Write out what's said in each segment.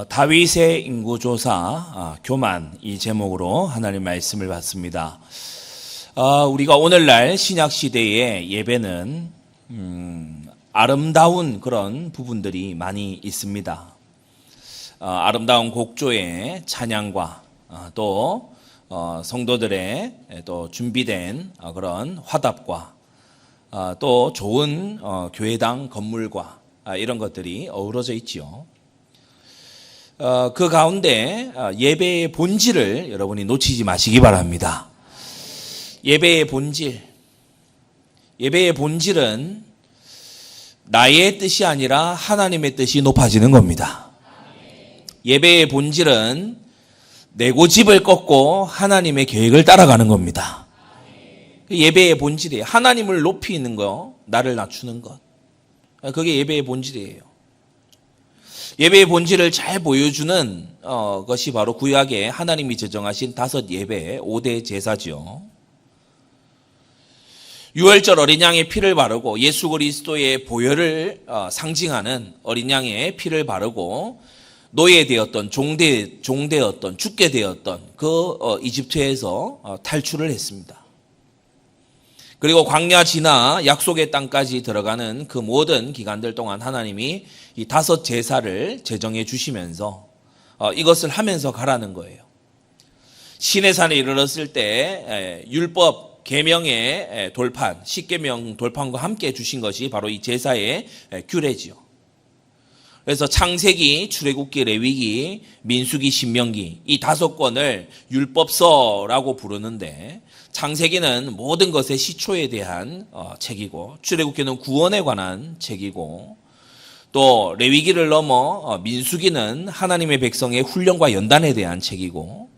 다윗의 인구조사 교만 이 제목으로 하나님 말씀을 받습니다. 우리가 오늘날 신약시대의 예배는 아름다운 그런 부분들이 많이 있습니다. 아름다운 곡조의 찬양과 또 성도들의 또 준비된 그런 화답과 또 좋은 교회당 건물과 이런 것들이 어우러져 있지요. 그 가운데 예배의 본질을 여러분이 놓치지 마시기 바랍니다. 예배의 본질은 나의 뜻이 아니라 하나님의 뜻이 높아지는 겁니다. 예배의 본질은 내 고집을 꺾고 하나님의 계획을 따라가는 겁니다. 예배의 본질이에요. 하나님을 높이는 거, 나를 낮추는 것. 그게 예배의 본질이에요. 예배의 본질을 잘 보여주는 것이 바로 구약에 하나님이 제정하신 5 예배, 5대 제사죠. 유월절 어린 양의 피를 바르고 예수 그리스도의 보혈을 상징하는 어린 양의 피를 바르고 노예되었던 종되었던 죽게 되었던 그 이집트에서 탈출을 했습니다. 그리고 광야 지나 약속의 땅까지 들어가는 그 모든 기간들 동안 하나님이 이 5 제사를 제정해 주시면서 이것을 하면서 가라는 거예요. 시내산에 이르렀을 때 율법 계명의 돌판, 10계명 돌판과 함께 주신 것이 바로 이 제사의 규례지요. 그래서 창세기, 출애굽기, 레위기, 민수기, 신명기 이 5권을 율법서라고 부르는데 창세기는 모든 것의 시초에 대한 책이고 출애굽기는 구원에 관한 책이고 또 레위기를 넘어 민수기는 하나님의 백성의 훈련과 연단에 대한 책이고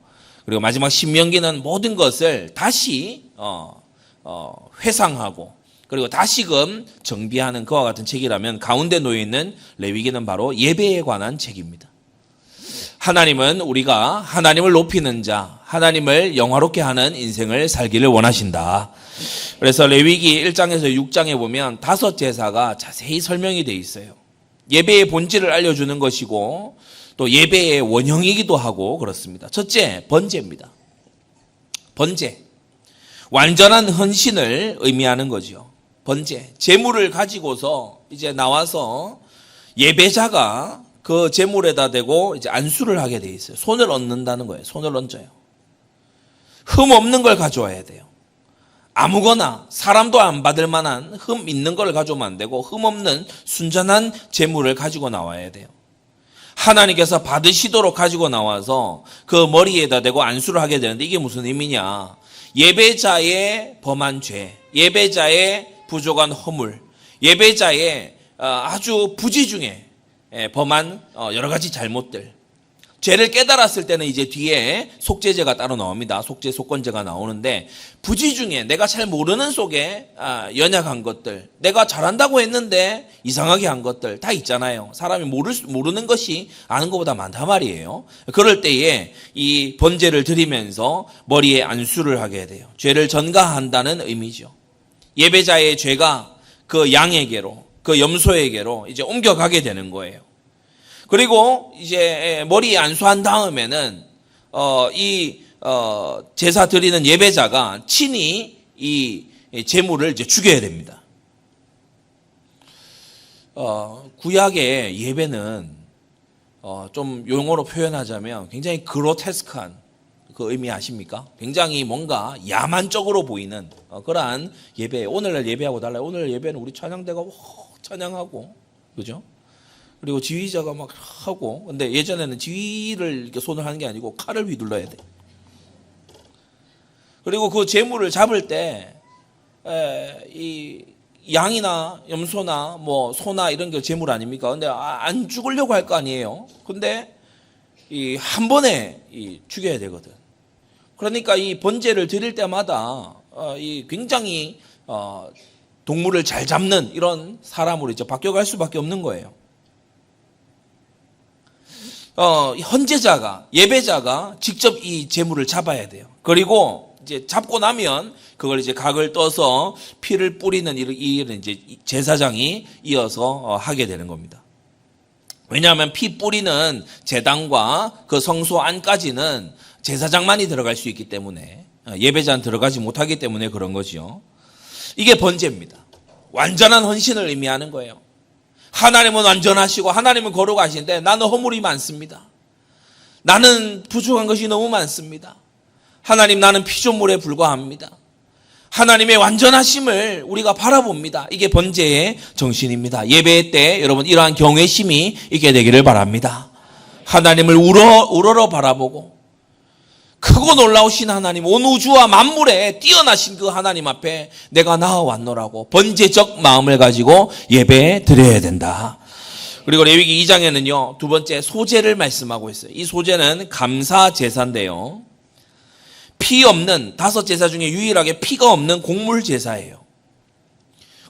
그리고 마지막 신명기는 모든 것을 다시 회상하고 그리고 다시금 정비하는 그와 같은 책이라면 가운데 놓여있는 레위기는 바로 예배에 관한 책입니다. 하나님은 우리가 하나님을 높이는 자, 하나님을 영화롭게 하는 인생을 살기를 원하신다. 그래서 레위기 1장에서 6장에 보면 5 제사가 자세히 설명이 되어 있어요. 예배의 본질을 알려주는 것이고 또 예배의 원형이기도 하고 그렇습니다. 첫째, 번제입니다. 번제. 완전한 헌신을 의미하는 거죠. 번제. 제물을 가지고서 이제 나와서 예배자가 그 제물에다 대고 이제 안수를 하게 돼 있어요. 손을 얹는다는 거예요. 손을 얹어요. 흠 없는 걸 가져와야 돼요. 아무거나 사람도 안 받을 만한 흠 있는 걸 가져오면 안 되고 흠 없는 순전한 제물을 가지고 나와야 돼요. 하나님께서 받으시도록 가지고 나와서 그 머리에다 대고 안수를 하게 되는데 이게 무슨 의미냐? 예배자의 범한 죄, 예배자의 부족한 허물, 예배자의 아주 부지 중에 범한 여러 가지 잘못들, 죄를 깨달았을 때는 이제 뒤에 속죄제가 따로 나옵니다. 속죄, 속건제가 나오는데 부지 중에 내가 잘 모르는 속에 연약한 것들, 내가 잘한다고 했는데 이상하게 한 것들 다 있잖아요. 사람이 모르는 것이 아는 것보다 많단 말이에요. 그럴 때에 이 번제를 드리면서 머리에 안수를 하게 돼요. 죄를 전가한다는 의미죠. 예배자의 죄가 그 양에게로, 그 염소에게로 이제 옮겨가게 되는 거예요. 그리고 이제 머리에 안수한 다음에는 제사 드리는 예배자가 친히 이 제물을 이제 죽여야 됩니다. 구약의 예배는 좀 용어로 표현하자면 굉장히 그로테스크한 그 의미 아십니까? 굉장히 뭔가 야만적으로 보이는 그러한 예배. 오늘날 예배하고 달라요. 오늘 예배는 우리 찬양대가 찬양하고, 그죠? 그리고 지휘자가 막 하고, 근데 예전에는 지휘를 이렇게 손을 하는 게 아니고 칼을 휘둘러야 돼. 그리고 그 제물을 잡을 때, 이 양이나 염소나 뭐 소나 이런 게 제물 아닙니까? 근데 안 죽으려고 할 거 아니에요. 근데 이 한 번에 죽여야 되거든. 그러니까 이 번제를 드릴 때마다 이 굉장히 동물을 잘 잡는 이런 사람으로 이제 바뀌어갈 수밖에 없는 거예요. 헌제자가, 예배자가 직접 이 제물을 잡아야 돼요. 그리고 이제 잡고 나면 그걸 이제 각을 떠서 피를 뿌리는 일을 이제 제사장이 이어서 하게 되는 겁니다. 왜냐하면 피 뿌리는 제단과 그 성소 안까지는 제사장만이 들어갈 수 있기 때문에, 예배자는 들어가지 못하기 때문에 그런 거지요. 이게 번제입니다. 완전한 헌신을 의미하는 거예요. 하나님은 완전하시고 하나님은 거룩하신데 나는 허물이 많습니다. 나는 부족한 것이 너무 많습니다. 하나님, 나는 피조물에 불과합니다. 하나님의 완전하심을 우리가 바라봅니다. 이게 번제의 정신입니다. 예배 때 여러분 이러한 경외심이 있게 되기를 바랍니다. 하나님을 우러러 바라보고 크고 놀라우신 하나님, 온 우주와 만물에 뛰어나신 그 하나님 앞에 내가 나아왔노라고 번제적 마음을 가지고 예배 드려야 된다. 그리고 레위기 2장에는요, 두 번째 소제를 말씀하고 있어요. 이 소제는 감사 제사인데요, 피 없는, 5제사 중에 유일하게 피가 없는 곡물 제사예요.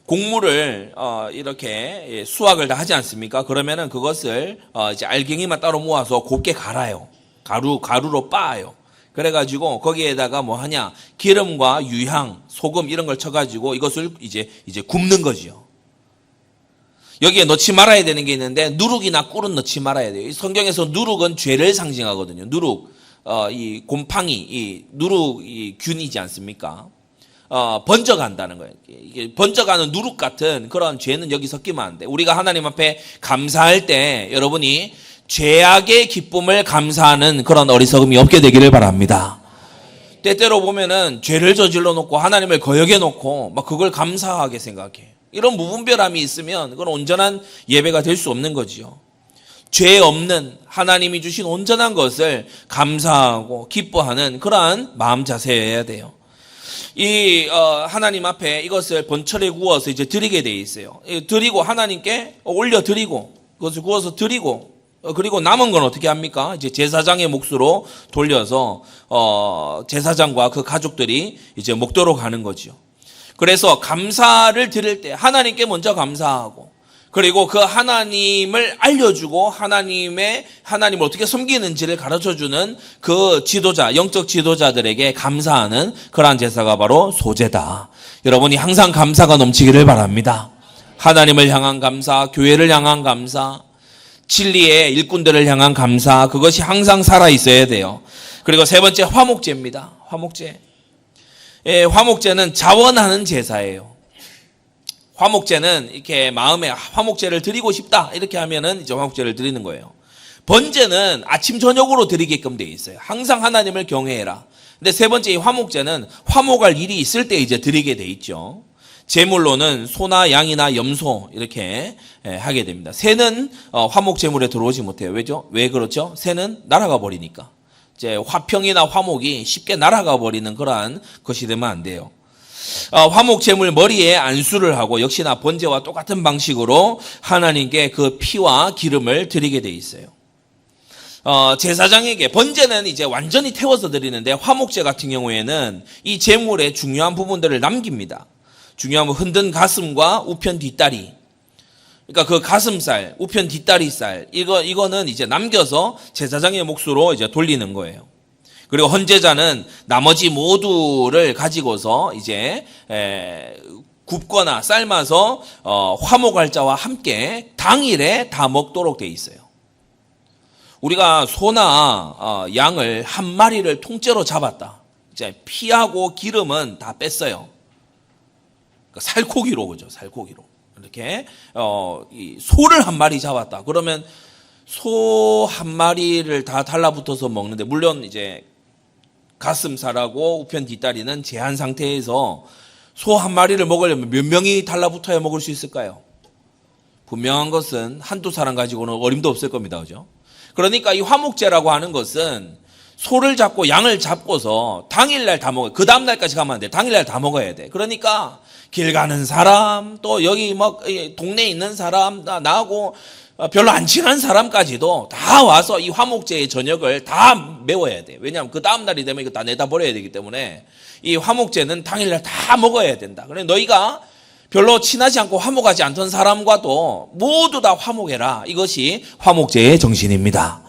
곡물을 이렇게 수확을 다 하지 않습니까? 그러면은 그것을 이제 알갱이만 따로 모아서 곱게 갈아요. 가루로 빻아요. 그래가지고 거기에다가 뭐 하냐, 기름과 유향, 소금 이런 걸 쳐가지고 이것을 이제 굽는 거지요. 여기에 넣지 말아야 되는 게 있는데 누룩이나 꿀은 넣지 말아야 돼요. 이 성경에서 누룩은 죄를 상징하거든요. 누룩, 이 곰팡이, 이 누룩, 이 균이지 않습니까? 번져간다는 거예요. 이게 번져가는 누룩 같은 그런 죄는 여기 섞이면 안 돼. 우리가 하나님 앞에 감사할 때 여러분이 죄악의 기쁨을 감사하는 그런 어리석음이 없게 되기를 바랍니다. 때때로 보면은 죄를 저질러 놓고 하나님을 거역해 놓고 막 그걸 감사하게 생각해. 이런 무분별함이 있으면 그건 온전한 예배가 될 수 없는 거지요. 죄 없는 하나님이 주신 온전한 것을 감사하고 기뻐하는 그러한 마음 자세여야 돼요. 하나님 앞에 이것을 번철에 구워서 이제 드리게 돼 있어요. 드리고 하나님께 올려 드리고 그것을 구워서 드리고, 그리고 남은 건 어떻게 합니까? 이제 제사장의 몫으로 돌려서 제사장과 그 가족들이 이제 먹도록 하는 거죠. 그래서 감사를 드릴 때 하나님께 먼저 감사하고, 그리고 그 하나님을 알려주고 하나님을 어떻게 섬기는지를 가르쳐주는 그 지도자, 영적 지도자들에게 감사하는 그러한 제사가 바로 소제다. 여러분이 항상 감사가 넘치기를 바랍니다. 하나님을 향한 감사, 교회를 향한 감사, 진리의 일꾼들을 향한 감사, 그것이 항상 살아있어야 돼요. 그리고 세 번째 화목제입니다. 화목제. 화목제는 자원하는 제사예요. 화목제는 이렇게 마음에 화목제를 드리고 싶다 이렇게 하면은 이제 화목제를 드리는 거예요. 번제는 아침 저녁으로 드리게끔 되어 있어요. 항상 하나님을 경외해라. 근데 세 번째 이 화목제는 화목할 일이 있을 때 이제 드리게 돼 있죠. 제물로는 소나 양이나 염소 이렇게 하게 됩니다. 새는 화목 제물에 들어오지 못해요. 왜죠? 왜 그렇죠? 새는 날아가 버리니까. 이제 화평이나 화목이 쉽게 날아가 버리는 그러한 것이 되면 안 돼요. 화목 제물 머리에 안수를 하고 역시나 번제와 똑같은 방식으로 하나님께 그 피와 기름을 드리게 돼 있어요. 제사장에게 번제는 이제 완전히 태워서 드리는데 화목제 같은 경우에는 이 제물의 중요한 부분들을 남깁니다. 중요한 건 흔든 가슴과 우편 뒷다리. 그러니까 그 가슴살, 우편 뒷다리살, 이거는 이제 남겨서 제사장의 몫으로 이제 돌리는 거예요. 그리고 헌제자는 나머지 모두를 가지고서 이제 굽거나 삶아서 화목할 자와 함께 당일에 다 먹도록 돼 있어요. 우리가 소나 양을 한 마리를 통째로 잡았다. 이제 피하고 기름은 다 뺐어요. 그러니까 살코기로, 그죠? 살코기로. 이렇게 이 소를 한 마리 잡았다. 그러면 소 한 마리를 다 달라붙어서 먹는데, 물론 이제 가슴살하고 우편 뒷다리는 제한 상태에서 소 한 마리를 먹으려면 몇 명이 달라붙어야 먹을 수 있을까요? 분명한 것은 한두 사람 가지고는 어림도 없을 겁니다. 그죠? 그러니까 이 화목제라고 하는 것은 소를 잡고 양을 잡고서 당일날 다 먹어요. 그 다음날까지 가면 안 돼. 당일날 다 먹어야 돼. 그러니까 길 가는 사람, 또 여기 막 동네에 있는 사람, 나하고 별로 안 친한 사람까지도 다 와서 이 화목제의 저녁을 다 메워야 돼. 왜냐하면 그 다음날이 되면 이거 다 내다 버려야 되기 때문에 이 화목제는 당일날 다 먹어야 된다. 그래 너희가 별로 친하지 않고 화목하지 않던 사람과도 모두 다 화목해라. 이것이 화목제의 정신입니다.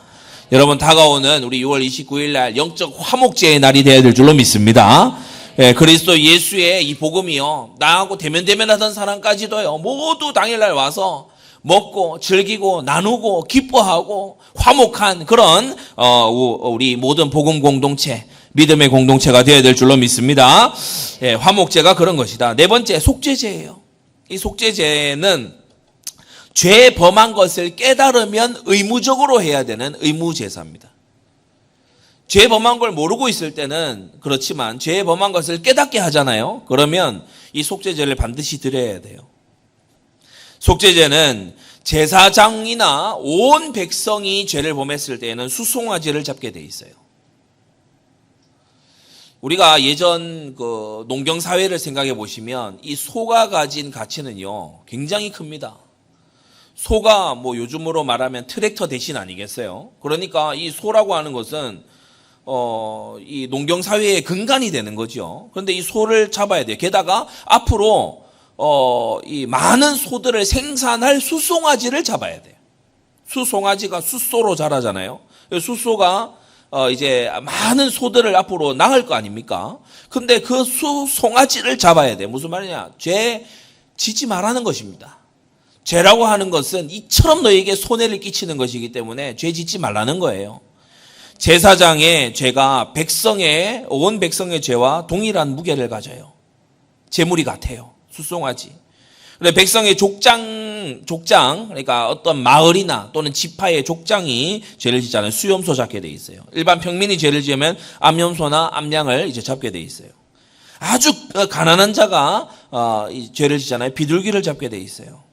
여러분, 다가오는 우리 6월 29일 날 영적 화목제의 날이 되어야 될 줄로 믿습니다. 그리스도 예수의 이 복음이요, 나하고 대면대면하던 사람까지도요 모두 당일날 와서 먹고 즐기고 나누고 기뻐하고 화목한 그런 우리 모든 복음 공동체, 믿음의 공동체가 되어야 될 줄로 믿습니다. 예, 화목제가 그런 것이다. 네 번째, 속죄제예요. 이 속죄제는 죄 범한 것을 깨달으면 의무적으로 해야 되는 의무제사입니다. 죄 범한 걸 모르고 있을 때는 그렇지만 죄 범한 것을 깨닫게 하잖아요. 그러면 이 속죄제를 반드시 드려야 돼요. 속죄제는 제사장이나 온 백성이 죄를 범했을 때에는 수송아지를 잡게 돼 있어요. 우리가 예전 그 농경 사회를 생각해 보시면 이 소가 가진 가치는요 굉장히 큽니다. 소가 뭐 요즘으로 말하면 트랙터 대신 아니겠어요? 그러니까 이 소라고 하는 것은 이 농경 사회의 근간이 되는 거죠. 그런데 이 소를 잡아야 돼요. 게다가 앞으로 이 많은 소들을 생산할 수송아지를 잡아야 돼요. 수송아지가 숫소로 자라잖아요. 숫소가 이제 많은 소들을 앞으로 낳을 거 아닙니까? 근데 그 수송아지를 잡아야 돼. 무슨 말이냐? 죄 짓지 말라는 것입니다. 죄라고 하는 것은 이처럼 너에게 손해를 끼치는 것이기 때문에 죄 짓지 말라는 거예요. 제사장의 죄가 온 백성의 죄와 동일한 무게를 가져요. 제물이 같아요. 수송아지. 그런데 백성의 족장, 그러니까 어떤 마을이나 또는 지파의 족장이 죄를 짓잖아요. 수염소 잡게 돼 있어요. 일반 평민이 죄를 지으면 암염소나 암양을 이제 잡게 돼 있어요. 아주 가난한 자가 이 죄를 짓잖아요. 비둘기를 잡게 돼 있어요.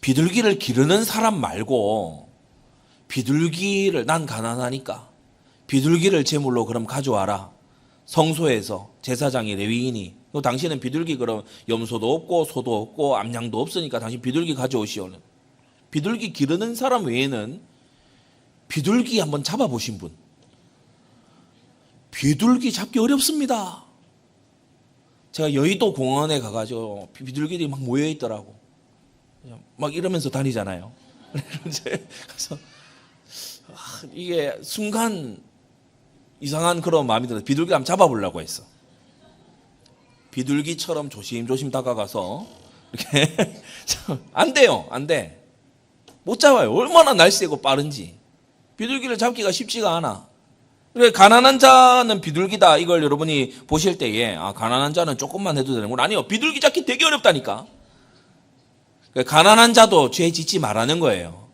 비둘기를 기르는 사람 말고 비둘기를 난 가난하니까 비둘기를 제물로 그럼 가져와라. 성소에서 제사장이 레위인이 당신은 비둘기 그럼 염소도 없고 소도 없고 암양도 없으니까 당신 비둘기 가져오시오는. 비둘기 기르는 사람 외에는 비둘기 한번 잡아보신 분? 비둘기 잡기 어렵습니다. 제가 여의도 공원에 가가지고 비둘기들이 막 모여있더라고. 막 이러면서 다니잖아요. 그래서 이게 순간 이상한 그런 마음이 들어서 비둘기 한번 잡아보려고 했어. 비둘기처럼 조심조심 다가가서 이렇게 안 돼요. 안 돼. 못 잡아요. 얼마나 날쌔고 빠른지. 비둘기를 잡기가 쉽지가 않아. 그래, 가난한 자는 비둘기다. 이걸 여러분이 보실 때에 가난한 자는 조금만 해도 되는 건 아니에요. 비둘기 잡기 되게 어렵다니까. 가난한 자도 죄 짓지 말라는 거예요.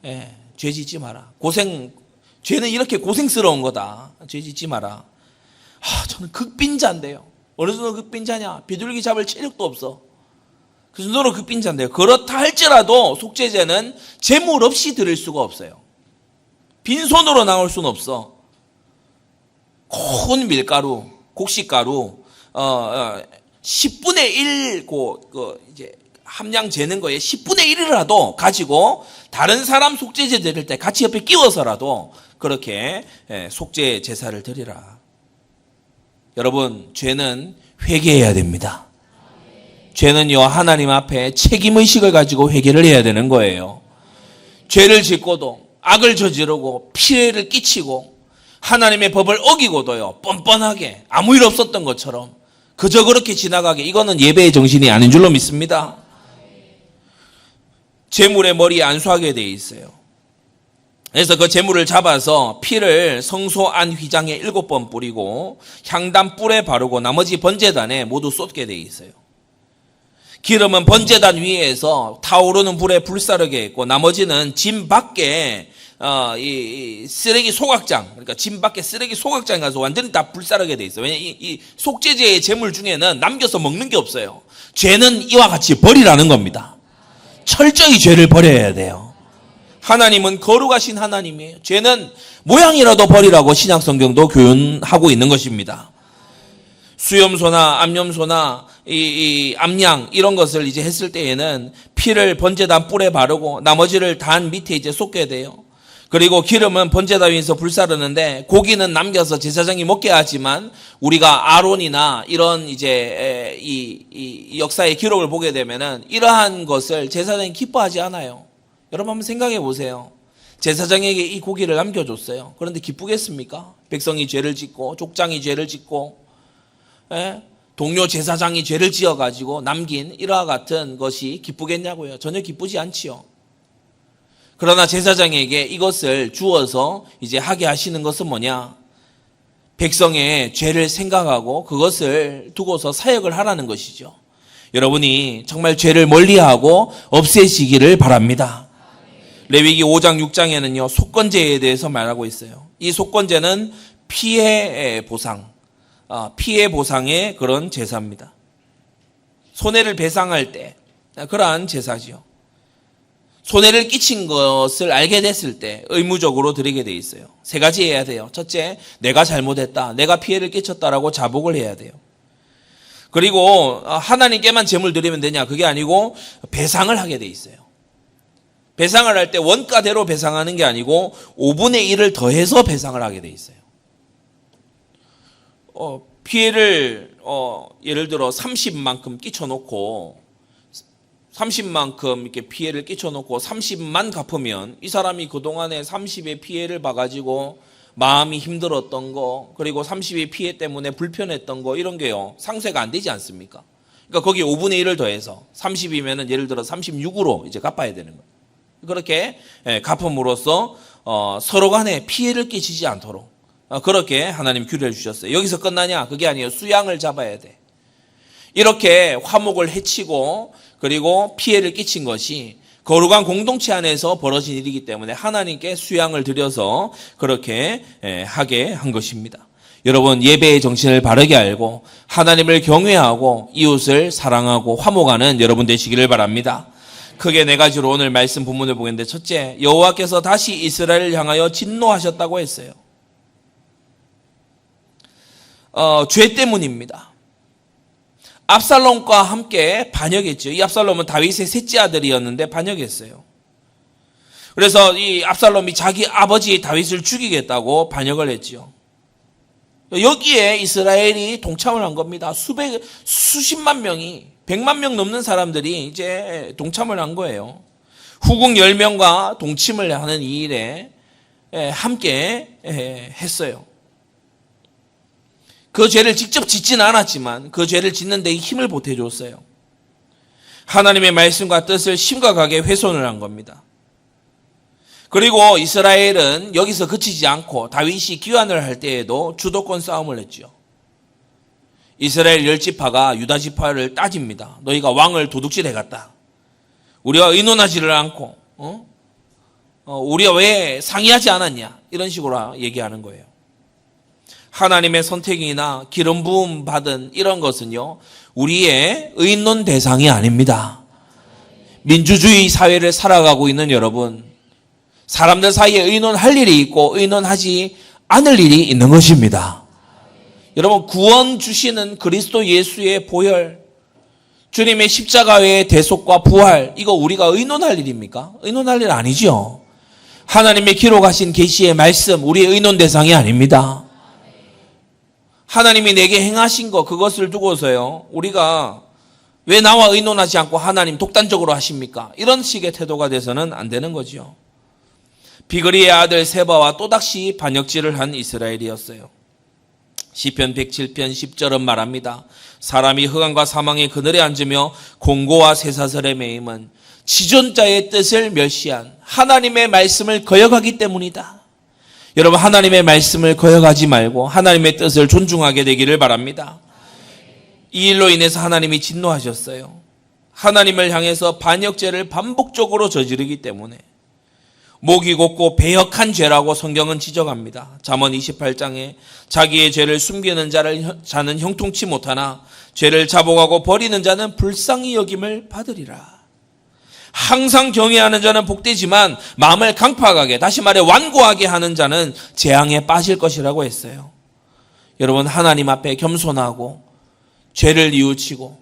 예, 죄 짓지 마라. 죄는 이렇게 고생스러운 거다. 죄 짓지 마라. 저는 극빈자인데요. 어느 정도 극빈자냐? 비둘기 잡을 체력도 없어. 그 정도로 극빈자인데요. 그렇다 할지라도 속죄제는 제물 없이 드릴 수가 없어요. 빈손으로 나올 수는 없어. 고운 밀가루, 곡식가루, 10분의 1, 이제 함량 재는 거에 10분의 1이라도 가지고 다른 사람 속죄제 드릴 때 같이 옆에 끼워서라도 그렇게 속죄 제사를 드리라. 여러분, 죄는 회개해야 됩니다. 죄는요, 하나님 앞에 책임의식을 가지고 회개를 해야 되는 거예요. 죄를 짓고도 악을 저지르고 피해를 끼치고 하나님의 법을 어기고도요, 뻔뻔하게 아무 일 없었던 것처럼 그저 그렇게 지나가게, 이거는 예배의 정신이 아닌 줄로 믿습니다. 제물의 머리에 안수하게 돼 있어요. 그래서 그 제물을 잡아서 피를 성소 안 휘장에 7번 뿌리고 향단 뿔에 바르고 나머지 번제단에 모두 쏟게 돼 있어요. 기름은 번제단 위에서 타오르는 불에 불사르게 있고 나머지는 짐 밖에 이 쓰레기 소각장, 그러니까 짐 밖에 쓰레기 소각장에 가서 완전히 다 불사르게 돼 있어요. 왜냐하면 이 속죄제의 제물 중에는 남겨서 먹는 게 없어요. 죄는 이와 같이 버리라는 겁니다. 철저히 죄를 버려야 돼요. 하나님은 거룩하신 하나님이에요. 죄는 모양이라도 버리라고 신약 성경도 교훈하고 있는 것입니다. 수염소나 암염소나 이 암양 이런 것을 이제 했을 때에는 피를 번제단 뿔에 바르고 나머지를 단 밑에 이제 쏟게 돼요. 그리고 기름은 번제단 위에서 불사르는데 고기는 남겨서 제사장이 먹게 하지만 우리가 아론이나 이런 이제 이 역사의 기록을 보게 되면은 이러한 것을 제사장이 기뻐하지 않아요. 여러분 한번 생각해 보세요. 제사장에게 이 고기를 남겨줬어요. 그런데 기쁘겠습니까? 백성이 죄를 짓고 족장이 죄를 짓고 동료 제사장이 죄를 지어가지고 남긴 이와 같은 것이 기쁘겠냐고요. 전혀 기쁘지 않지요. 그러나 제사장에게 이것을 주어서 이제 하게 하시는 것은 뭐냐? 백성의 죄를 생각하고 그것을 두고서 사역을 하라는 것이죠. 여러분이 정말 죄를 멀리하고 없애시기를 바랍니다. 레위기 5장 6장에는요 속건제에 대해서 말하고 있어요. 이 속건제는 피해 보상의 그런 제사입니다. 손해를 배상할 때 그러한 제사지요. 손해를 끼친 것을 알게 됐을 때 의무적으로 드리게 돼 있어요. 세 가지 해야 돼요. 첫째, 내가 잘못했다. 내가 피해를 끼쳤다라고 자복을 해야 돼요. 그리고 하나님께만 제물 드리면 되냐? 그게 아니고 배상을 하게 돼 있어요. 배상을 할 때 원가대로 배상하는 게 아니고 5분의 1을 더해서 배상을 하게 돼 있어요. 피해를 예를 들어 30만큼 끼쳐놓고 30만큼 이렇게 피해를 끼쳐놓고 30만 갚으면 이 사람이 그동안에 30의 피해를 봐가지고 마음이 힘들었던 거 그리고 30의 피해 때문에 불편했던 거 이런 게요 상쇄가 안 되지 않습니까? 그러니까 거기에 5분의 1을 더해서 30이면은 예를 들어 36으로 이제 갚아야 되는 거예요. 그렇게 갚음으로써 서로 간에 피해를 끼치지 않도록 그렇게 하나님 규례를 주셨어요. 여기서 끝나냐? 그게 아니에요. 수양을 잡아야 돼. 이렇게 화목을 해치고 그리고 피해를 끼친 것이 거룩한 공동체 안에서 벌어진 일이기 때문에 하나님께 수양을 드려서 그렇게 하게 한 것입니다. 여러분 예배의 정신을 바르게 알고 하나님을 경외하고 이웃을 사랑하고 화목하는 여러분 되시기를 바랍니다. 크게 네 가지로 오늘 말씀 본문을 보겠는데 첫째, 여호와께서 다시 이스라엘을 향하여 진노하셨다고 했어요. 죄 때문입니다. 압살롬과 함께 반역했죠. 이 압살롬은 다윗의 셋째 아들이었는데 반역했어요. 그래서 이 압살롬이 자기 아버지 다윗을 죽이겠다고 반역을 했죠. 여기에 이스라엘이 동참을 한 겁니다. 수십만 명이 100만 명 넘는 사람들이 이제 동참을 한 거예요. 후궁 10명과 동침을 하는 이 일에 함께 했어요. 그 죄를 직접 짓지는 않았지만 그 죄를 짓는 데 힘을 보태줬어요. 하나님의 말씀과 뜻을 심각하게 훼손을 한 겁니다. 그리고 이스라엘은 여기서 그치지 않고 다윗이 귀환을 할 때에도 주도권 싸움을 했죠. 이스라엘 10지파가 유다 지파를 따집니다. 너희가 왕을 도둑질해 갔다. 우리와 의논하지를 않고 우리가 왜 상의하지 않았냐 이런 식으로 얘기하는 거예요. 하나님의 선택이나 기름 부음 받은 이런 것은요 우리의 의논 대상이 아닙니다. 민주주의 사회를 살아가고 있는 여러분, 사람들 사이에 의논할 일이 있고 의논하지 않을 일이 있는 것입니다. 여러분 구원 주시는 그리스도 예수의 보혈, 주님의 십자가의 대속과 부활, 이거 우리가 의논할 일입니까? 의논할 일 아니죠. 하나님의 기록하신 계시의 말씀, 우리의 의논 대상이 아닙니다. 하나님이 내게 행하신 거 그것을 두고서요 우리가 왜 나와 의논하지 않고 하나님 독단적으로 하십니까? 이런 식의 태도가 돼서는 안 되는 거죠. 비그리의 아들 세바와 또다시 반역질을 한 이스라엘이었어요. 시편 107편 10절은 말합니다. 사람이 흑암과 사망의 그늘에 앉으며 공고와 쇠사슬에 매임은 지존자의 뜻을 멸시한 하나님의 말씀을 거역하기 때문이다. 여러분 하나님의 말씀을 거역하지 말고 하나님의 뜻을 존중하게 되기를 바랍니다. 이 일로 인해서 하나님이 진노하셨어요. 하나님을 향해서 반역죄를 반복적으로 저지르기 때문에 목이 곧고 배역한 죄라고 성경은 지적합니다. 잠언 28장에 자기의 죄를 숨기는 자는 형통치 못하나 죄를 자복하고 버리는 자는 불쌍히 여김을 받으리라. 항상 경외하는 자는 복되지만 마음을 강팍하게, 다시 말해 완고하게 하는 자는 재앙에 빠질 것이라고 했어요. 여러분 하나님 앞에 겸손하고 죄를 뉘우치고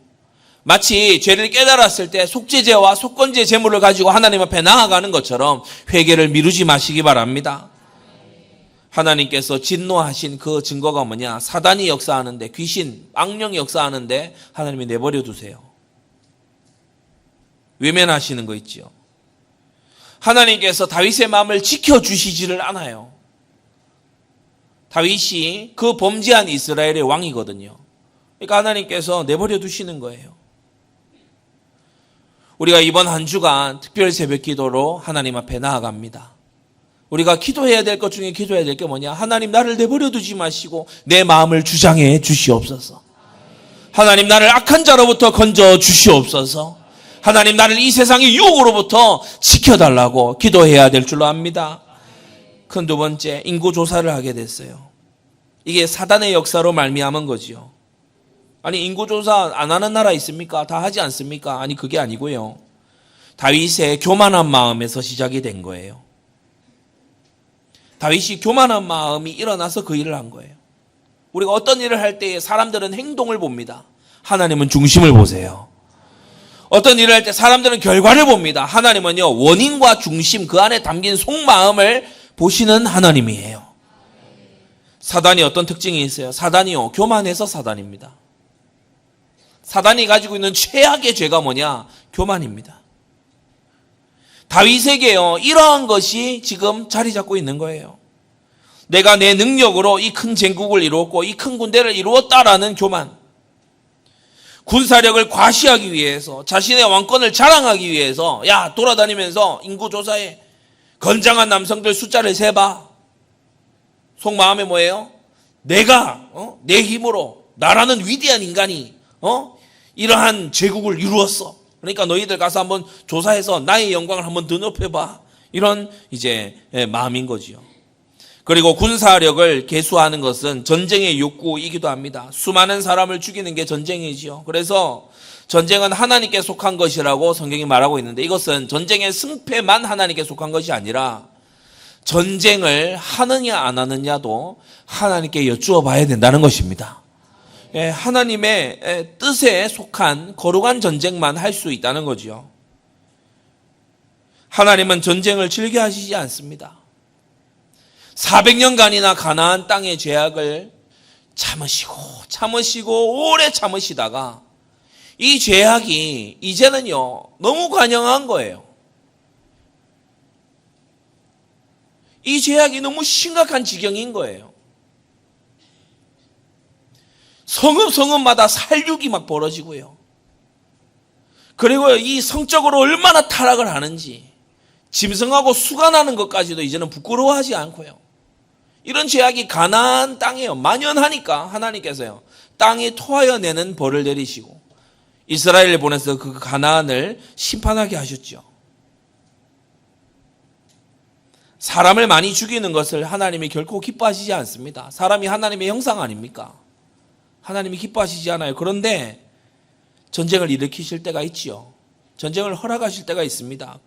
마치 죄를 깨달았을 때 속죄제와 속건제 제물을 가지고 하나님 앞에 나아가는 것처럼 회개를 미루지 마시기 바랍니다. 하나님께서 진노하신 그 증거가 뭐냐? 사단이 역사하는데, 귀신, 악령이 역사하는데 하나님이 내버려 두세요. 외면하시는 거 있지요. 하나님께서 다윗의 마음을 지켜주시지를 않아요. 다윗이 그 범죄한 이스라엘의 왕이거든요. 그러니까 하나님께서 내버려 두시는 거예요. 우리가 이번 한 주간 특별 새벽 기도로 하나님 앞에 나아갑니다. 우리가 기도해야 될 것 중에 기도해야 될 게 뭐냐? 하나님 나를 내버려 두지 마시고 내 마음을 주장해 주시옵소서. 하나님 나를 악한 자로부터 건져 주시옵소서. 하나님 나를 이 세상의 유혹으로부터 지켜달라고 기도해야 될 줄로 압니다. 큰 두 번째, 인구조사를 하게 됐어요. 이게 사단의 역사로 말미암은 거지요. 아니 인구조사 안 하는 나라 있습니까? 다 하지 않습니까? 아니 그게 아니고요. 다윗의 교만한 마음에서 시작이 된 거예요. 다윗이 교만한 마음이 일어나서 그 일을 한 거예요. 우리가 어떤 일을 할 때 사람들은 행동을 봅니다. 하나님은 중심을 보세요. 어떤 일을 할 때 사람들은 결과를 봅니다. 하나님은요, 원인과 중심, 그 안에 담긴 속마음을 보시는 하나님이에요. 사단이 어떤 특징이 있어요? 사단이요, 교만해서 사단입니다. 사단이 가지고 있는 최악의 죄가 뭐냐? 교만입니다. 다윗에게요, 이러한 것이 지금 자리 잡고 있는 거예요. 내가 내 능력으로 이 큰 전국을 이루었고 이 큰 군대를 이루었다라는 교만. 군사력을 과시하기 위해서, 자신의 왕권을 자랑하기 위해서, 야, 돌아다니면서 인구조사해. 건장한 남성들 숫자를 세봐. 속마음에 뭐예요? 내가 내 힘으로 나라는 위대한 인간이 이러한 제국을 이루었어. 그러니까 너희들 가서 한번 조사해서 나의 영광을 한번 더 높여봐. 이런 이제 마음인 거지요. 그리고 군사력을 계수하는 것은 전쟁의 욕구이기도 합니다. 수많은 사람을 죽이는 게 전쟁이지요. 그래서 전쟁은 하나님께 속한 것이라고 성경이 말하고 있는데, 이것은 전쟁의 승패만 하나님께 속한 것이 아니라 전쟁을 하느냐 안 하느냐도 하나님께 여쭈어 봐야 된다는 것입니다. 하나님의 뜻에 속한 거룩한 전쟁만 할 수 있다는 거죠. 하나님은 전쟁을 즐겨 하시지 않습니다. 400년간이나 가나안 땅의 죄악을 참으시고 오래 참으시다가 이 죄악이 이제는요, 너무 관영한 거예요. 이 죄악이 너무 심각한 지경인 거예요. 성읍마다 살육이 막 벌어지고요. 그리고 이 성적으로 얼마나 타락을 하는지 짐승하고 수간하는 것까지도 이제는 부끄러워하지 않고요. 이런 죄악이 가나안 땅에요. 만연하니까 하나님께서요, 땅이 토하여 내는 벌을 내리시고 이스라엘을 보내서 그 가나안을 심판하게 하셨죠. 사람을 많이 죽이는 것을 하나님이 결코 기뻐하시지 않습니다. 사람이 하나님의 형상 아닙니까? 하나님이 기뻐하시지 않아요. 그런데 전쟁을 일으키실 때가 있지요. 전쟁을 허락하실 때가 있습니다.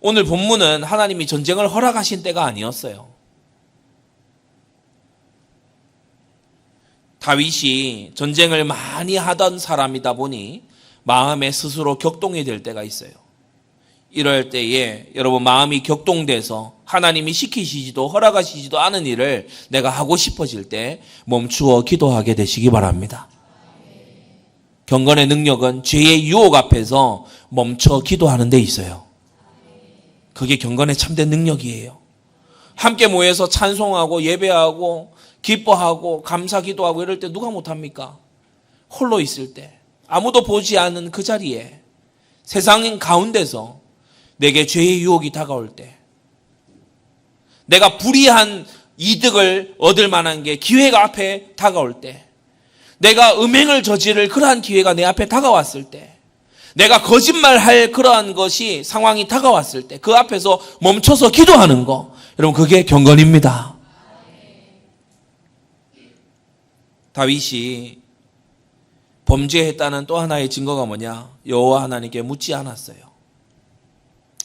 오늘 본문은 하나님이 전쟁을 허락하신 때가 아니었어요. 다윗이 전쟁을 많이 하던 사람이다 보니 마음에 스스로 격동이 될 때가 있어요. 이럴 때에 여러분 마음이 격동돼서 하나님이 시키시지도 허락하시지도 않은 일을 내가 하고 싶어질 때 멈추어 기도하게 되시기 바랍니다. 경건의 능력은 죄의 유혹 앞에서 멈춰 기도하는 데 있어요. 그게 경건의 참된 능력이에요. 함께 모여서 찬송하고 예배하고 기뻐하고 감사 기도하고 이럴 때 누가 못합니까? 홀로 있을 때, 아무도 보지 않는 그 자리에, 세상 가운데서 내게 죄의 유혹이 다가올 때, 내가 불의한 이득을 얻을 만한 게 기회가 앞에 다가올 때, 내가 음행을 저지를 그러한 기회가 내 앞에 다가왔을 때, 내가 거짓말할 그러한 것이 상황이 다가왔을 때 그 앞에서 멈춰서 기도하는 거, 여러분 그게 경건입니다. 다윗이 범죄했다는 또 하나의 증거가 뭐냐? 여호와 하나님께 묻지 않았어요.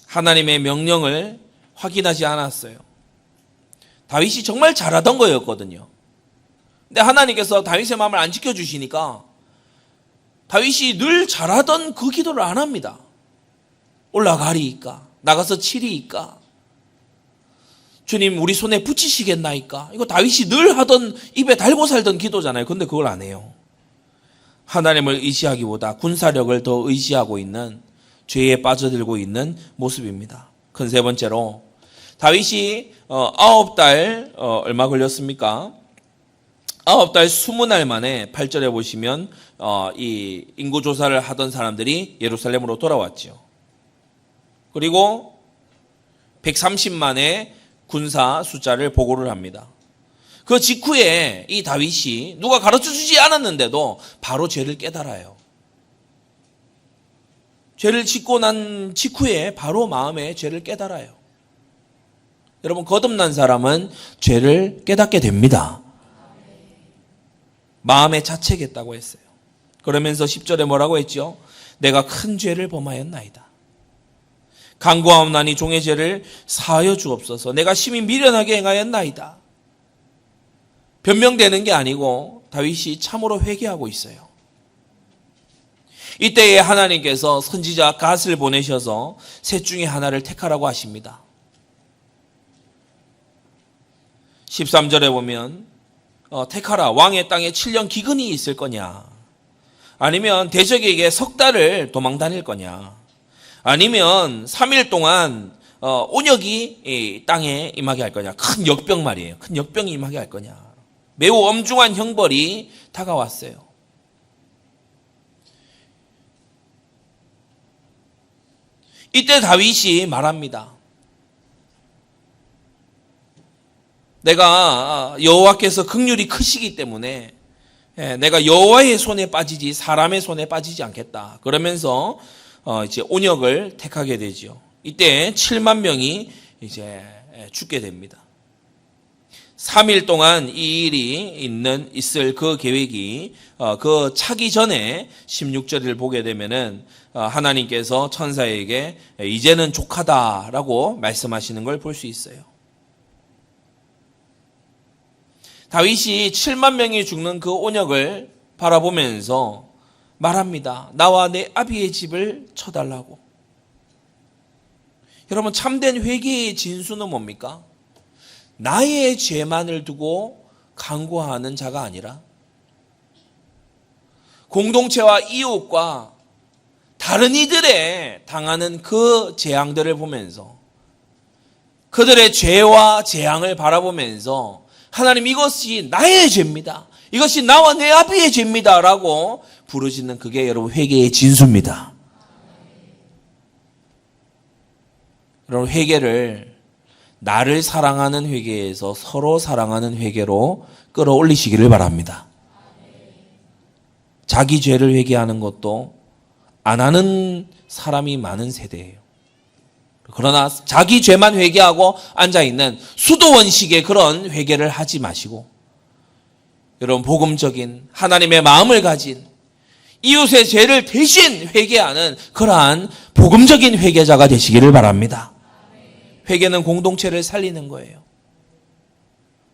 하나님의 명령을 확인하지 않았어요. 다윗이 정말 잘하던 거였거든요. 근데 하나님께서 다윗의 마음을 안 지켜주시니까 다윗이 늘 잘하던 그 기도를 안 합니다. 올라가리이까? 나가서 치리이까? 주님 우리 손에 붙이시겠나이까? 이거 다윗이 늘 하던 입에 달고 살던 기도잖아요. 근데 그걸 안 해요. 하나님을 의지하기보다 군사력을 더 의지하고 있는, 죄에 빠져들고 있는 모습입니다. 큰 세 번째로 다윗이 9달 얼마 걸렸습니까? 9달 20날 만에 8절에 보시면 이 인구 조사를 하던 사람들이 예루살렘으로 돌아왔죠. 그리고 130만의 군사 숫자를 보고를 합니다. 그 직후에 이 다윗이 누가 가르쳐주지 않았는데도 바로 죄를 깨달아요. 죄를 짓고 난 직후에 바로 마음에 죄를 깨달아요. 여러분, 거듭난 사람은 죄를 깨닫게 됩니다. 마음에 자책했다고 했어요. 그러면서 10절에 뭐라고 했죠? 내가 큰 죄를 범하였나이다. 간구하옵나니 종의 죄를 사하여 주옵소서. 내가 심히 미련하게 행하였나이다. 변명되는 게 아니고 다윗이 참으로 회개하고 있어요. 이때에 하나님께서 선지자 갓을 보내셔서 셋 중에 하나를 택하라고 하십니다. 13절에 보면 택하라. 왕의 땅에 7년 기근이 있을 거냐? 아니면 대적에게 석 달을 도망 다닐 거냐? 아니면 3일 동안 온역이 이 땅에 임하게 할 거냐? 큰 역병 말이에요. 큰 역병이 임하게 할 거냐? 매우 엄중한 형벌이 다가왔어요. 이때 다윗이 말합니다. 내가 여호와께서 긍휼이 크시기 때문에 내가 여호와의 손에 빠지지 사람의 손에 빠지지 않겠다. 그러면서 이제 온역을 택하게 되죠. 이때 7만 명이 이제 죽게 됩니다. 3일 동안 이 일이 있을 그 계획이 그 차기 전에 16절을 보게 되면은 하나님께서 천사에게 이제는 족하다라고 말씀하시는 걸 볼 수 있어요. 다윗이 7만 명이 죽는 그 온역을 바라보면서 말합니다. 나와 내 아비의 집을 쳐달라고. 여러분, 참된 회개의 진수는 뭡니까? 나의 죄만을 두고 간구하는 자가 아니라 공동체와 이웃과 다른 이들의 당하는 그 재앙들을 보면서 그들의 죄와 재앙을 바라보면서 하나님, 이것이 나의 죄입니다. 이것이 나와 내 아비의 죄입니다. 라고 부르짖는 그게 여러분 회개의 진수입니다. 여러분, 회개를 나를 사랑하는 회개에서 서로 사랑하는 회개로 끌어올리시기를 바랍니다. 자기 죄를 회개하는 것도 안 하는 사람이 많은 세대예요. 그러나 자기 죄만 회개하고 앉아있는 수도원식의 그런 회개를 하지 마시고 여러분, 복음적인 하나님의 마음을 가진 이웃의 죄를 대신 회개하는 그러한 복음적인 회개자가 되시기를 바랍니다. 회개는 공동체를 살리는 거예요.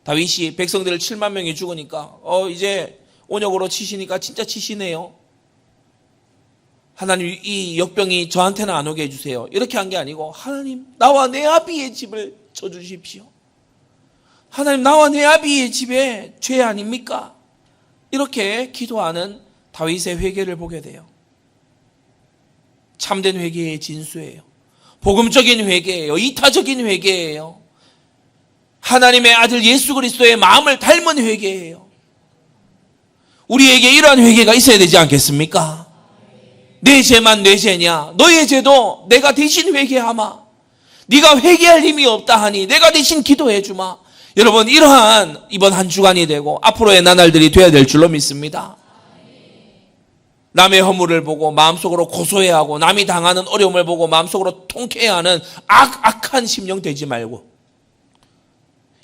다윗이 백성들 7만 명이 죽으니까 이제 온역으로 치시니까 진짜 치시네요. 하나님, 이 역병이 저한테는 안 오게 해주세요. 이렇게 한 게 아니고 하나님, 나와 내 아비의 집을 쳐주십시오. 하나님, 나와 내 아비의 집에 죄 아닙니까? 이렇게 기도하는 다윗의 회개를 보게 돼요. 참된 회개의 진수예요. 복음적인 회개예요. 이타적인 회개예요. 하나님의 아들 예수 그리스도의 마음을 닮은 회개예요. 우리에게 이러한 회개가 있어야 되지 않겠습니까? 내 죄만 내 죄냐? 너의 죄도 내가 대신 회개하마. 네가 회개할 힘이 없다 하니 내가 대신 기도해 주마. 여러분, 이러한 이번 한 주간이 되고 앞으로의 나날들이 되어야 될 줄로 믿습니다. 남의 허물을 보고 마음속으로 고소해하고 남이 당하는 어려움을 보고 마음속으로 통쾌해하는 악한 심령 되지 말고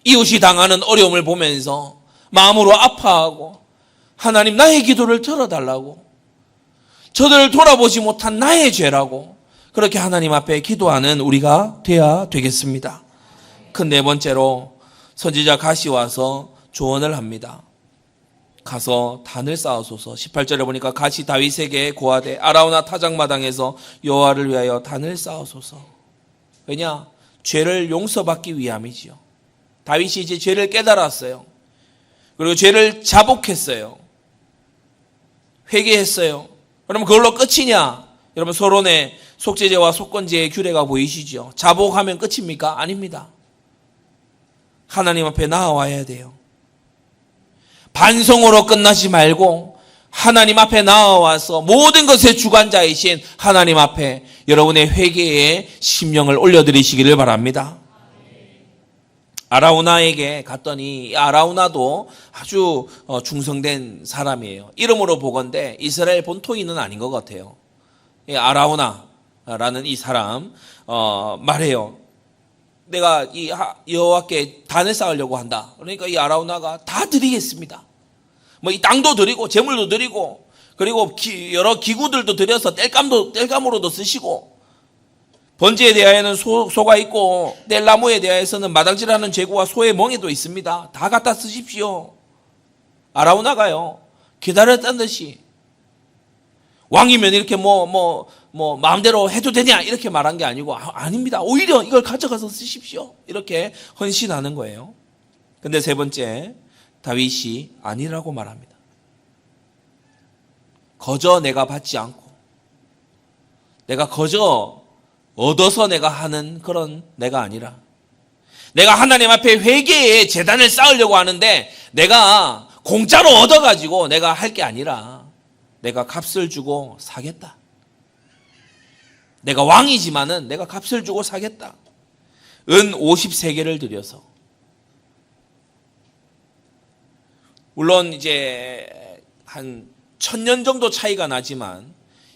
이웃이 당하는 어려움을 보면서 마음으로 아파하고 하나님, 나의 기도를 들어달라고, 저들을 돌아보지 못한 나의 죄라고 그렇게 하나님 앞에 기도하는 우리가 돼야 되겠습니다. 큰 네 번째로 선지자 갓이 와서 조언을 합니다. 가서 단을 쌓으소서. 18절에 보니까 갓이 다윗에게 고하되 아라우나 타작마당에서 여호와를 위하여 단을 쌓으소서. 왜냐? 죄를 용서받기 위함이지요. 다윗이 이제 죄를 깨달았어요. 그리고 죄를 자복했어요. 회개했어요. 그러면 그걸로 끝이냐? 여러분, 서론의 속죄제와 속건제의 규례가 보이시죠? 자복하면 끝입니까? 아닙니다. 하나님 앞에 나아와야 돼요. 반성으로 끝나지 말고 하나님 앞에 나와서 모든 것의 주관자이신 하나님 앞에 여러분의 회개의 심령을 올려드리시기를 바랍니다. 아라우나에게 갔더니 아라우나도 아주 충성된 사람이에요. 이름으로 보건대 이스라엘 본토인은 아닌 것 같아요. 아라우나라는 이 사람 말해요. 내가 이 여호와께 단을 쌓으려고 한다. 그러니까 이 아라우나가 다 드리겠습니다. 뭐 이 땅도 드리고 재물도 드리고 그리고 여러 기구들도 드려서 땔감으로도 쓰시고 번제에 대하여는 소가 있고 뗄나무에 대하여서는 마당질하는 제구와 소의 멍에도 있습니다. 다 갖다 쓰십시오. 아라우나가요 기다렸다는 듯이 왕이면 이렇게 마음대로 해도 되냐 이렇게 말한 게 아니고 아닙니다. 오히려 이걸 가져가서 쓰십시오. 이렇게 헌신하는 거예요. 근데 세 번째 다윗이 아니라고 말합니다. 거저 내가 받지 않고 내가 거저 얻어서 내가 하는 그런 내가 아니라 내가 하나님 앞에 회개의 제단을 쌓으려고 하는데 내가 공짜로 얻어가지고 내가 할 게 아니라 내가 값을 주고 사겠다. 내가 왕이지만은 내가 값을 주고 사겠다. 은 50세겔을 들여서 물론 이제 한 1000년 정도 차이가 나지만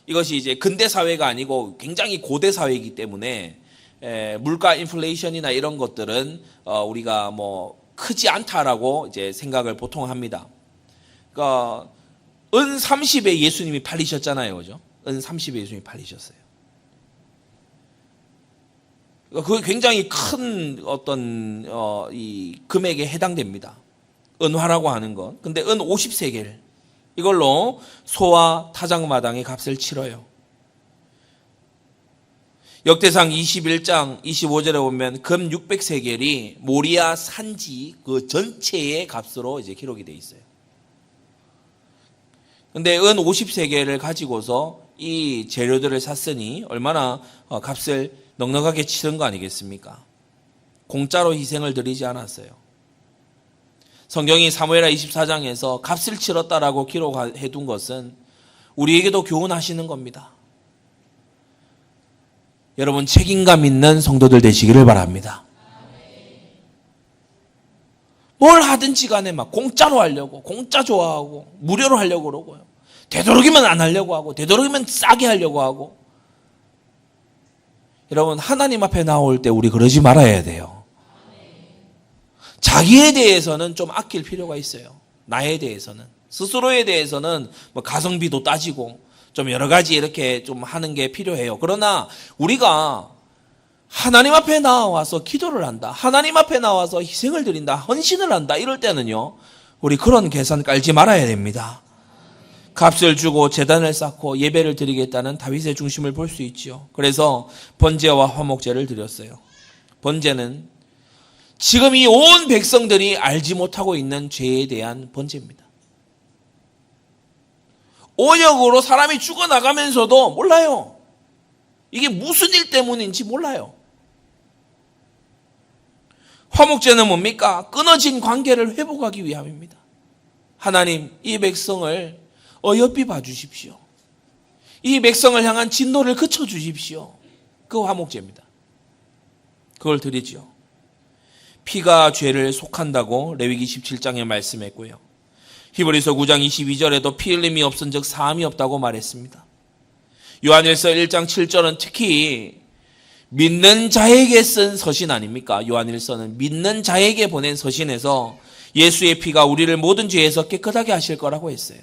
이것이 이제 근대 사회가 아니고 굉장히 고대 사회이기 때문에 물가 인플레이션이나 이런 것들은 우리가 뭐 크지 않다라고 이제 생각을 보통 합니다. 그러니까 은 30에 예수님이 팔리셨잖아요, 그죠? 은 30에 예수님이 팔리셨어요. 그게 굉장히 큰 어떤 이 금액에 해당됩니다. 은화라고 하는 것. 근데 은 50세겔 이걸로 소와 타작마당의 값을 치러요. 역대상 21장 25절에 보면 금 600세겔이 모리아 산지 그 전체의 값으로 이제 기록이 돼 있어요. 근데 은 50세겔을 가지고서 이 재료들을 샀으니 얼마나 값을 넉넉하게 치른 거 아니겠습니까? 공짜로 희생을 드리지 않았어요. 성경이 사무엘하 24장에서 값을 치렀다라고 기록해 둔 것은 우리에게도 교훈하시는 겁니다. 여러분 책임감 있는 성도들 되시기를 바랍니다. 뭘 하든지 간에 막 공짜로 하려고 공짜 좋아하고 무료로 하려고 그러고요. 되도록이면 안 하려고 하고 되도록이면 싸게 하려고 하고 여러분 하나님 앞에 나올 때 우리 그러지 말아야 돼요. 자기에 대해서는 좀 아낄 필요가 있어요. 나에 대해서는. 스스로에 대해서는 뭐 가성비도 따지고 좀 여러 가지 이렇게 좀 하는 게 필요해요. 그러나 우리가 하나님 앞에 나와서 기도를 한다. 하나님 앞에 나와서 희생을 드린다. 헌신을 한다. 이럴 때는요. 우리 그런 계산 깔지 말아야 됩니다. 값을 주고 제단을 쌓고 예배를 드리겠다는 다윗의 중심을 볼 수 있죠. 그래서 번제와 화목제를 드렸어요. 번제는 지금 이 온 백성들이 알지 못하고 있는 죄에 대한 번제입니다. 온역으로 사람이 죽어나가면서도 몰라요. 이게 무슨 일 때문인지 몰라요. 화목제는 뭡니까? 끊어진 관계를 회복하기 위함입니다. 하나님, 이 백성을 어여삐 봐주십시오. 이 백성을 향한 진노를 그쳐주십시오. 그 화목제입니다. 그걸 드리죠. 피가 죄를 속한다고 레위기 17장에 말씀했고요. 히브리서 9장 22절에도 피 흘림이 없은 즉 사함이 없다고 말했습니다. 요한일서 1장 7절은 특히 믿는 자에게 쓴 서신 아닙니까? 요한일서는 믿는 자에게 보낸 서신에서 예수의 피가 우리를 모든 죄에서 깨끗하게 하실 거라고 했어요.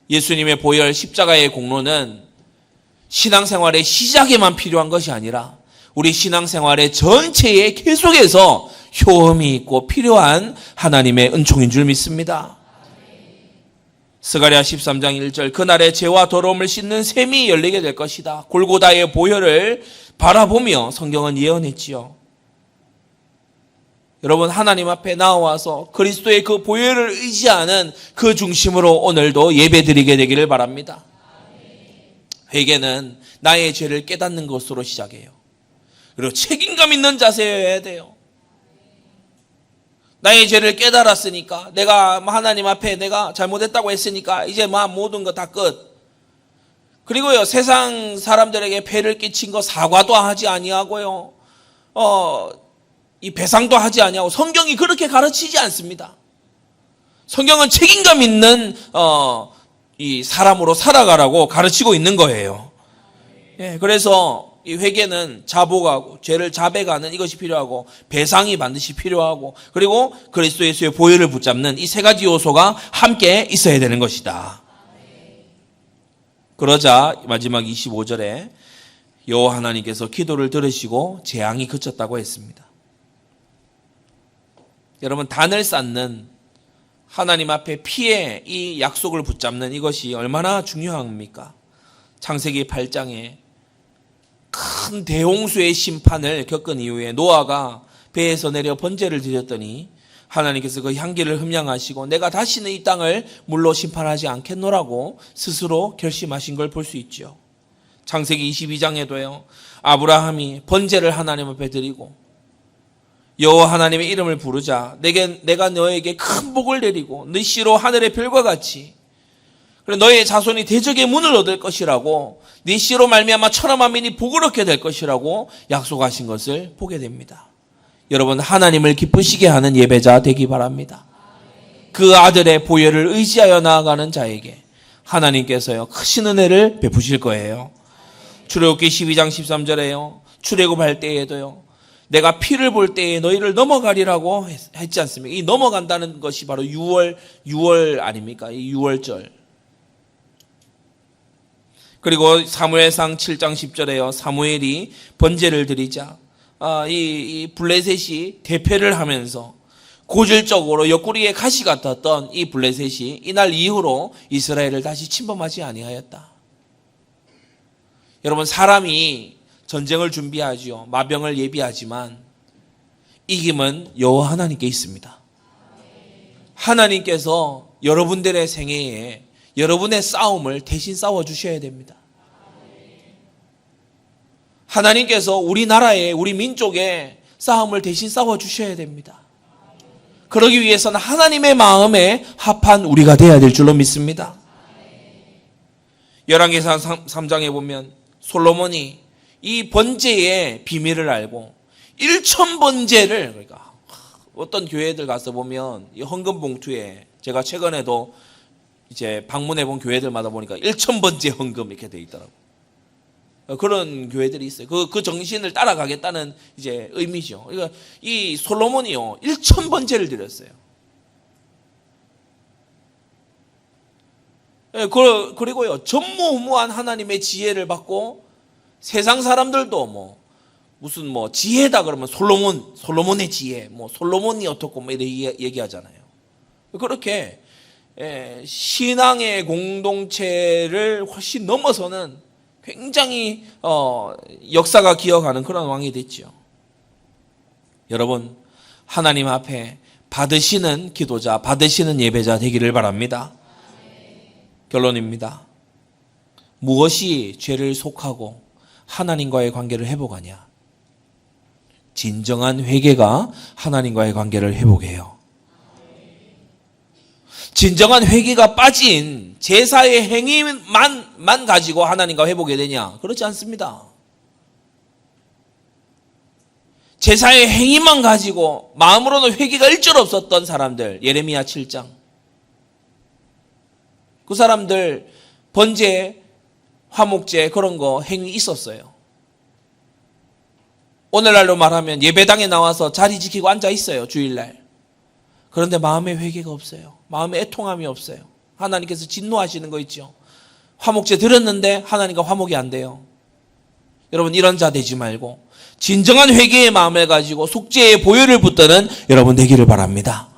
예수님의 보혈 십자가의 공로는 신앙생활의 시작에만 필요한 것이 아니라 우리 신앙생활의 전체에 계속해서 효험이 있고 필요한 하나님의 은총인 줄 믿습니다. 스가랴 13장 1절 그날에 죄와 더러움을 씻는 샘이 열리게 될 것이다. 골고다의 보혈을 바라보며 성경은 예언했지요. 여러분 하나님 앞에 나와서 그리스도의 그 보혈을 의지하는 그 중심으로 오늘도 예배드리게 되기를 바랍니다. 회개는 나의 죄를 깨닫는 것으로 시작해요. 그리고 책임감 있는 자세여야 돼요. 나의 죄를 깨달았으니까, 내가 하나님 앞에 내가 잘못했다고 했으니까 이제 모든 거 다 끝. 그리고요, 세상 사람들에게 폐를 끼친 거 사과도 하지 아니하고요, 이 배상도 하지 아니하고, 성경이 그렇게 가르치지 않습니다. 성경은 책임감 있는 이 사람으로 살아가라고 가르치고 있는 거예요. 예, 그래서 이 회개는 자복하고 죄를 자백하는 이것이 필요하고, 배상이 반드시 필요하고, 그리고 그리스도 예수의 보혈을 붙잡는 이 세 가지 요소가 함께 있어야 되는 것이다. 그러자 마지막 25절에 여호와 하나님께서 기도를 들으시고 재앙이 그쳤다고 했습니다. 여러분, 단을 쌓는 하나님 앞에 피해 이 약속을 붙잡는 이것이 얼마나 중요합니까? 창세기 8장에 큰 대홍수의 심판을 겪은 이후에 노아가 배에서 내려 번제를 드렸더니 하나님께서 그 향기를 흠양하시고 내가 다시는 이 땅을 물로 심판하지 않겠노라고 스스로 결심하신 걸 볼 수 있죠. 창세기 22장에도요. 아브라함이 번제를 하나님 앞에 드리고 여호와 하나님의 이름을 부르자 내가 너에게 큰 복을 내리고 네 씨로 하늘의 별과 같이, 그래 너의 자손이 대적의 문을 얻을 것이라고, 네 씨로 말미암아 천하 만민이 복을 얻게 될 것이라고 약속하신 것을 보게 됩니다. 여러분, 하나님을 기쁘시게 하는 예배자 되기 바랍니다. 그 아들의 보혈을 의지하여 나아가는 자에게 하나님께서요 크신 은혜를 베푸실 거예요. 출애굽기 12장 13절에요. 출애굽할 때에도요, 내가 피를 볼 때에 너희를 넘어가리라고 했지 않습니까? 이 넘어간다는 것이 바로 6월 아닙니까? 이 6월절. 그리고 사무엘상 7장 10절에요. 사무엘이 번제를 드리자 이 블레셋이 대패를 하면서 고질적으로 옆구리에 가시 같았던 이 블레셋이 이날 이후로 이스라엘을 다시 침범하지 아니하였다. 여러분, 사람이 전쟁을 준비하지요. 마병을 예비하지만 이김은 여호와 하나님께 있습니다. 하나님께서 여러분들의 생애에 여러분의 싸움을 대신 싸워주셔야 됩니다. 하나님께서 우리나라에, 우리 민족의 싸움을 대신 싸워주셔야 됩니다. 그러기 위해서는 하나님의 마음에 합한 우리가 되어야 될 줄로 믿습니다. 열왕기상 3장에 보면 솔로몬이 이 번제의 비밀을 알고 1000번제를, 그러니까 어떤 교회들 가서 보면 이 헌금 봉투에, 제가 최근에도 이제 방문해 본 교회들마다 보니까 1000번제 헌금 이렇게 돼 있더라고요. 그런 교회들이 있어요. 그 정신을 따라가겠다는 이제 의미죠. 그러니까 이 솔로몬이요 1000번제를 드렸어요. 그리고요 전무후무한 하나님의 지혜를 받고, 세상 사람들도 무슨 지혜다 그러면 솔로몬의 지혜, 솔로몬이 어떻고 이렇게 얘기하잖아요. 그렇게 신앙의 공동체를 훨씬 넘어서는 굉장히 역사가 기억하는 그런 왕이 됐죠. 여러분, 하나님 앞에 받으시는 기도자, 받으시는 예배자 되기를 바랍니다. 결론입니다. 무엇이 죄를 속하고 하나님과의 관계를 회복하냐? 진정한 회개가 하나님과의 관계를 회복해요. 진정한 회개가 빠진 제사의 행위만 가지고 하나님과 회복이 되냐? 그렇지 않습니다. 제사의 행위만 가지고 마음으로는 회개가 일절 없었던 사람들, 예레미야 7장. 그 사람들 번제, 화목제 그런 거 행위 있었어요. 오늘날로 말하면 예배당에 나와서 자리 지키고 앉아 있어요, 주일날. 그런데 마음에 회개가 없어요. 마음에 애통함이 없어요. 하나님께서 진노하시는 거 있죠. 화목제 드렸는데 하나님과 화목이 안 돼요. 여러분, 이런 자 되지 말고 진정한 회개의 마음을 가지고 속죄의 보혈을 붙드는 여러분 되기를 바랍니다.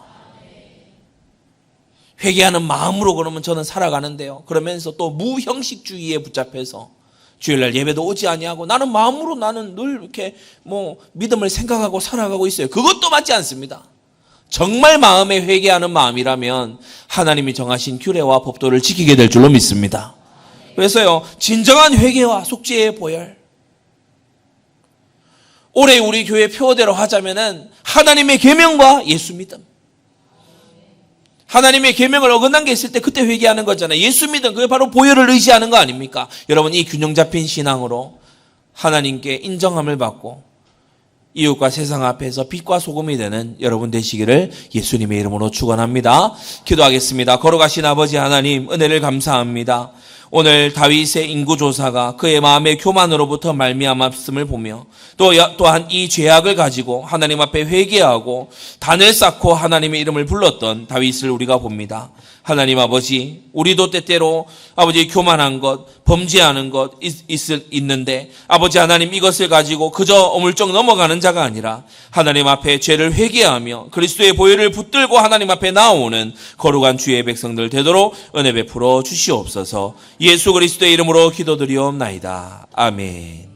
회개하는 마음으로 그러면 저는 살아가는데요. 그러면서 또 무형식주의에 붙잡혀서 주일날 예배도 오지 아니하고 나는 마음으로 나는 늘 이렇게 믿음을 생각하고 살아가고 있어요. 그것도 맞지 않습니다. 정말 마음에 회개하는 마음이라면 하나님이 정하신 규례와 법도를 지키게 될 줄로 믿습니다. 그래서요, 진정한 회개와 속죄의 보혈. 올해 우리 교회 표어대로 하자면은 하나님의 계명과 예수 믿음. 하나님의 계명을 어긋난 게 있을 때 그때 회개하는 거잖아요. 예수 믿은 그게 바로 보혈을 의지하는 거 아닙니까? 여러분 이 균형 잡힌 신앙으로 하나님께 인정함을 받고 이웃과 세상 앞에서 빛과 소금이 되는 여러분 되시기를 예수님의 이름으로 축원합니다. 기도하겠습니다. 걸어가신 아버지 하나님 은혜를 감사합니다. 오늘 다윗의 인구조사가 그의 마음의 교만으로부터 말미암았음을 보며 또한 이 죄악을 가지고 하나님 앞에 회개하고 단을 쌓고 하나님의 이름을 불렀던 다윗을 우리가 봅니다. 하나님 아버지, 우리도 때때로 아버지 교만한 것, 범죄하는 것 있는데 아버지 하나님 이것을 가지고 그저 어물쩍 넘어가는 자가 아니라 하나님 앞에 죄를 회개하며 그리스도의 보혈을 붙들고 하나님 앞에 나오는 거룩한 주의 백성들 되도록 은혜 베풀어 주시옵소서. 예수 그리스도의 이름으로 기도드리옵나이다. 아멘.